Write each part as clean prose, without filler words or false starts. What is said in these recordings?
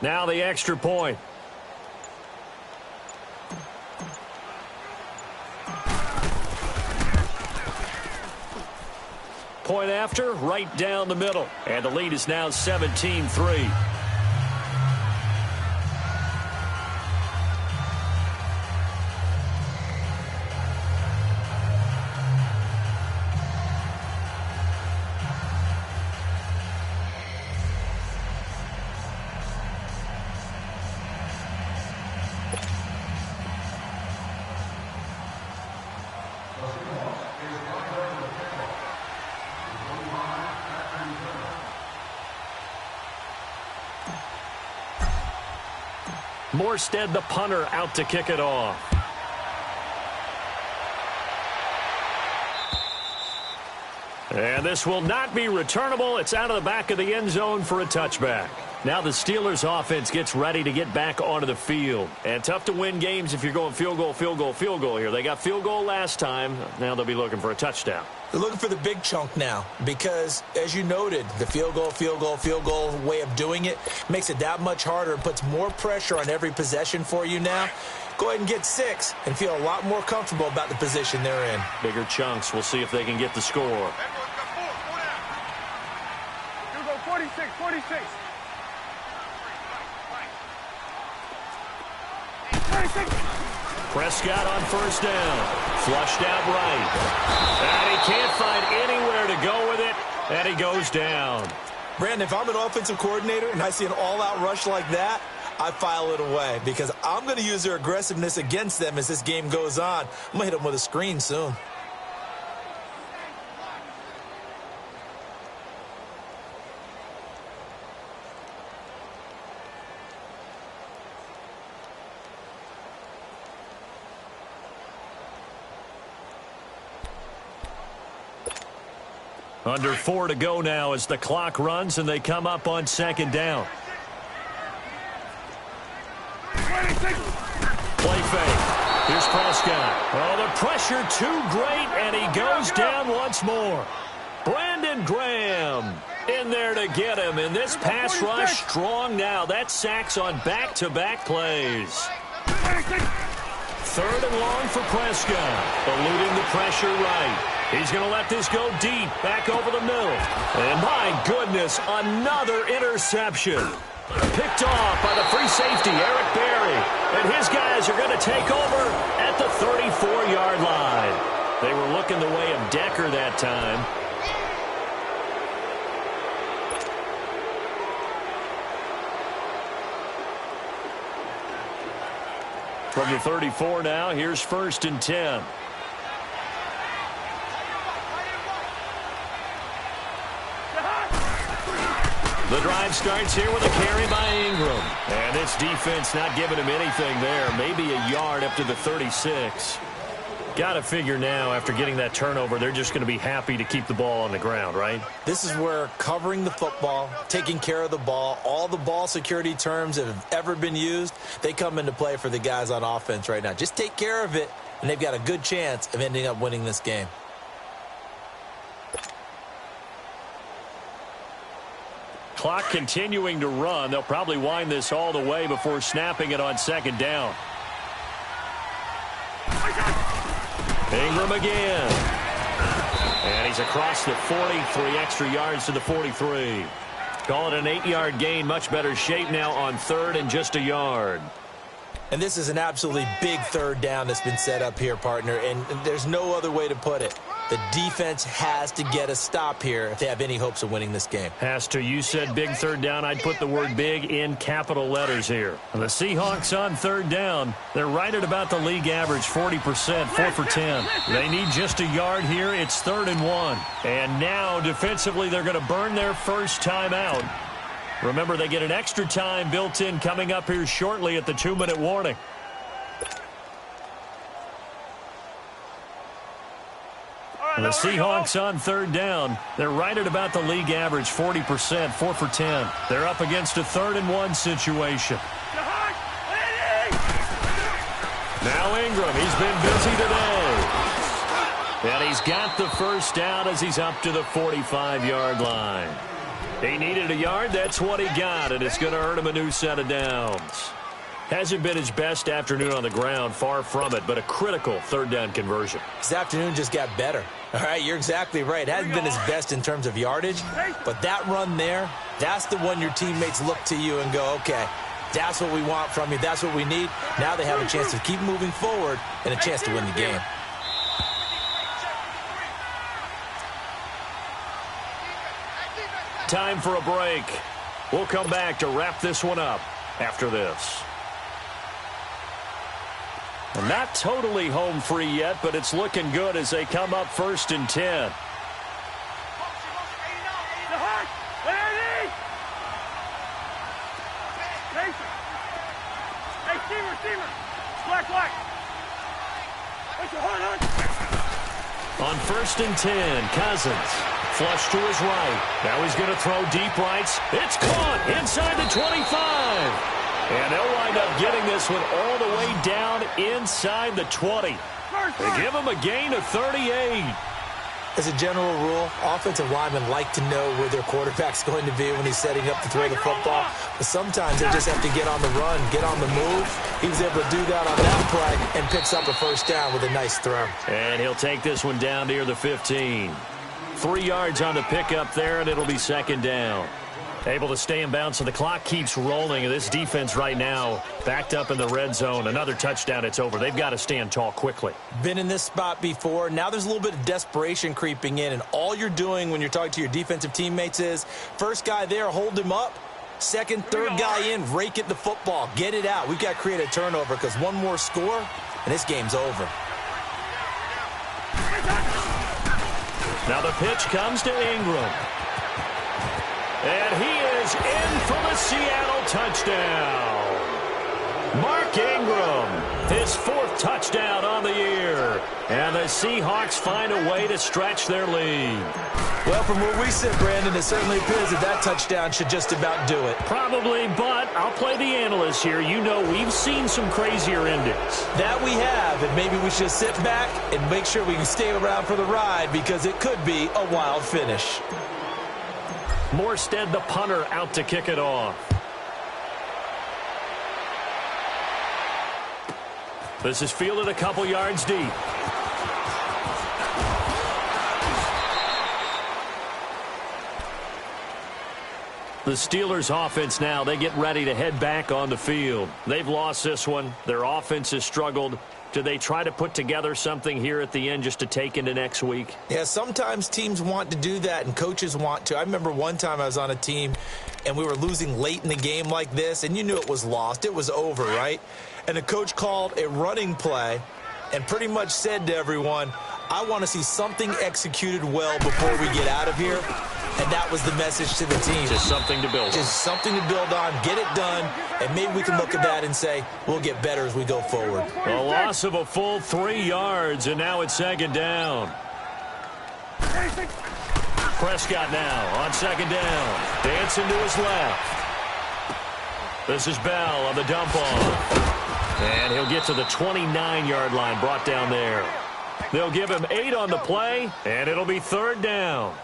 Now the extra point. Point after, right down the middle. And the lead is now 17-3. Morstead, the punter, out to kick it off. And this will not be returnable. It's out of the back of the end zone for a touchback. Now the Steelers offense gets ready to get back onto the field. And tough to win games if you're going field goal, field goal, field goal here. They got field goal last time. Now they'll be looking for a touchdown. They're looking for the big chunk now because, as you noted, the field goal way of doing it makes it that much harder and puts more pressure on every possession for you now. Go ahead and get 6 and feel a lot more comfortable about the position they're in. Bigger chunks. We'll see if they can get the score. You go 46. Prescott on first down. Flushed out right. And he can't find anywhere to go with it. And he goes down. Brandon, if I'm an offensive coordinator and I see an all-out rush like that, I file it away because I'm going to use their aggressiveness against them as this game goes on. I'm going to hit them with a screen soon. Under 4 to go now as the clock runs and they come up on second down. Play fake. Here's Prescott. Oh, the pressure too great, and he goes down once more. Brandon Graham in there to get him, and this pass rush strong now. That's sacks on back-to-back plays. 3rd and long for Prescott. Eluding the pressure right. He's going to let this go deep, back over the middle. And my goodness, another interception. Picked off by the free safety, Eric Berry. And his guys are going to take over at the 34-yard line. They were looking the way of Decker that time. From the 34 now, here's 1st and 10. The drive starts here with a carry by Ingram. And this defense not giving him anything there. Maybe a yard up to the 36. Got to figure now, after getting that turnover, they're just going to be happy to keep the ball on the ground, right? This is where covering the football, taking care of the ball, all the ball security terms that have ever been used, they come into play for the guys on offense right now. Just take care of it, and they've got a good chance of ending up winning this game. Clock continuing to run. They'll probably wind this all the way before snapping it on second down. Ingram again. And he's across the 40, 3 extra yards to the 43. Call it an 8-yard gain. Much better shape now on 3rd and just a yard. And this is an absolutely big 3rd down that's been set up here, partner, and there's no other way to put it. The defense has to get a stop here if they have any hopes of winning this game. Has to. You said big 3rd down. I'd put the word big in capital letters here. And the Seahawks on 3rd down. They're right at about the league average, 40%, 4 for 10. They need just a yard here. It's 3rd and 1. And now, defensively, they're going to burn their first time out. Remember, they get an extra time built in coming up here shortly at the 2-minute warning. And the Seahawks on 3rd down. They're right at about the league average, 40%, 4 for 10. They're up against a 3rd and 1 situation. Now Ingram, he's been busy today. And he's got the first down as he's up to the 45-yard line. He needed a yard. That's what he got, and it's going to earn him a new set of downs. Hasn't been his best afternoon on the ground, far from it, but a critical third down conversion. His afternoon just got better. All right, you're exactly right. Hasn't been his best in terms of yardage, but that run there, that's the one your teammates look to you and go, okay, that's what we want from you. That's what we need. Now they have a chance to keep moving forward and a chance to win the game. Time for a break. We'll come back to wrap this one up after this. And not totally home free yet, but it's looking good as they come up 1st and 10. On 1st and 10, Cousins. Flush to his right. Now he's going to throw deep rights. It's caught inside the 25. And they'll wind up getting this one all the way down inside the 20. They give him a gain of 38. As a general rule, offensive linemen like to know where their quarterback's going to be when he's setting up to throw the football. But sometimes they just have to get on the run, get on the move. He was able to do that on that play and picks up a first down with a nice throw. And he'll take this one down near the 15. 3 yards on the pickup there, and it'll be 2nd down. Able to stay in bounds, so the clock keeps rolling. And this defense right now backed up in the red zone. Another touchdown, it's over. They've got to stand tall quickly. Been in this spot before. Now there's a little bit of desperation creeping in, and all you're doing when you're talking to your defensive teammates is first guy there, hold him up. Second, third guy in, rake at the football. Get it out. We've got to create a turnover because one more score, and this game's over. Now the pitch comes to Ingram. And he is in for the Seattle touchdown. Mark Ingram, his 4th touchdown on the year. And the Seahawks find a way to stretch their lead. Well, from where we sit, Brandon, it certainly appears that that touchdown should just about do it. Probably, but I'll play the analyst here. You know we've seen some crazier endings. That we have, and maybe we should sit back and make sure we can stay around for the ride because it could be a wild finish. Morstead, the punter, out to kick it off. This is fielded a couple yards deep. The Steelers' offense now, they get ready to head back on the field. They've lost this one. Their offense has struggled. Do they try to put together something here at the end just to take into next week? Yeah, sometimes teams want to do that and coaches want to. I remember one time I was on a team and we were losing late in the game like this, and you knew it was lost. It was over, right? And the coach called a running play and pretty much said to everyone, I want to see something executed well before we get out of here. And that was the message to the team. Just something to build on. Just something to build on, get it done, and maybe we can look at that and say, we'll get better as we go forward. A loss of a full 3 yards, and now it's 2nd down. Prescott now on 2nd down. Dancing to his left. This is Bell on the dump off. And he'll get to the 29-yard line, brought down there. They'll give him 8 on the play, and it'll be 3rd down.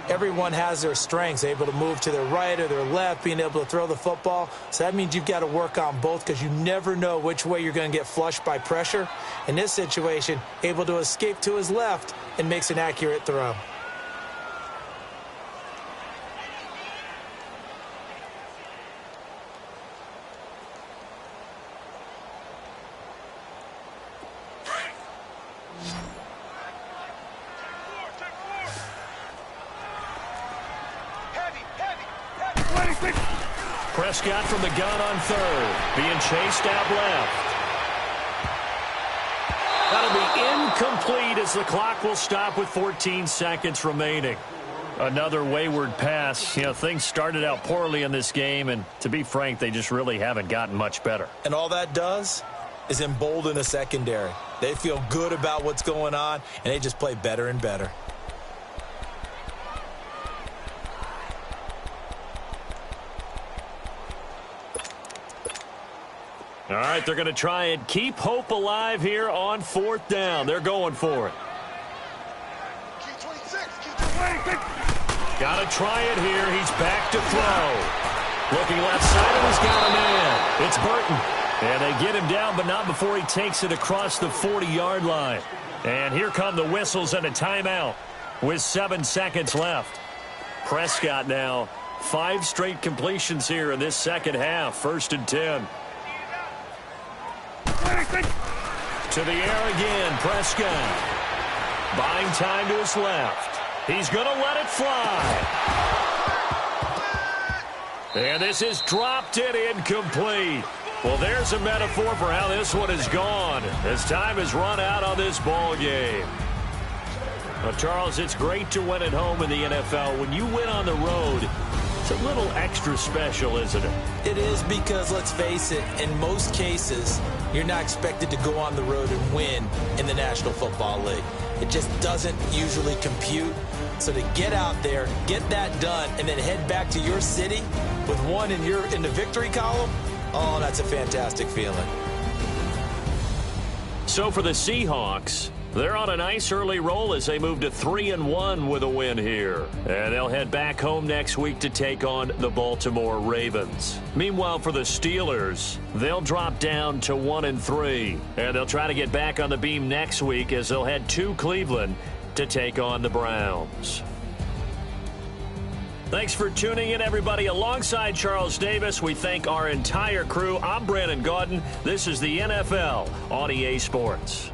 Everyone has their strengths, able to move to their right or their left, being able to throw the football. So that means you've got to work on both because you never know which way you're going to get flushed by pressure. In this situation, able to escape to his left and makes an accurate throw. Prescott from the gun on 3rd, being chased out left. That'll be incomplete as the clock will stop with 14 seconds remaining. Another wayward pass. You know, things started out poorly in this game, and to be frank, they just really haven't gotten much better. And all that does is embolden a secondary. They feel good about what's going on, and they just play better and better. All right, they're going to try and keep hope alive here on 4th down. They're going for it. Got to try it here. He's back to throw. Looking left side, and he's got a man. It's Burton. And they get him down, but not before he takes it across the 40-yard line. And here come the whistles and a timeout with 7 seconds left. Prescott now, 5 straight completions here in this second half. 1st and 10. To the air again, Prescott. Buying time to his left. He's going to let it fly. And this is dropped and incomplete. Well, there's a metaphor for how this one is gone as time has run out on this ball game. Well, Charles, it's great to win at home in the NFL. When you win on the road, it's a little extra special, isn't it? It is because, let's face it, in most cases, you're not expected to go on the road and win in the National Football League. It just doesn't usually compute. So to get out there, get that done, and then head back to your city with one in the victory column, oh, that's a fantastic feeling. So for the Seahawks, they're on a nice early roll as they move to 3-1 with a win here. And they'll head back home next week to take on the Baltimore Ravens. Meanwhile, for the Steelers, they'll drop down to 1-3. And they'll try to get back on the beam next week as they'll head to Cleveland to take on the Browns. Thanks for tuning in, everybody. Alongside Charles Davis, we thank our entire crew. I'm Brandon Gaudin. This is the NFL on EA Sports.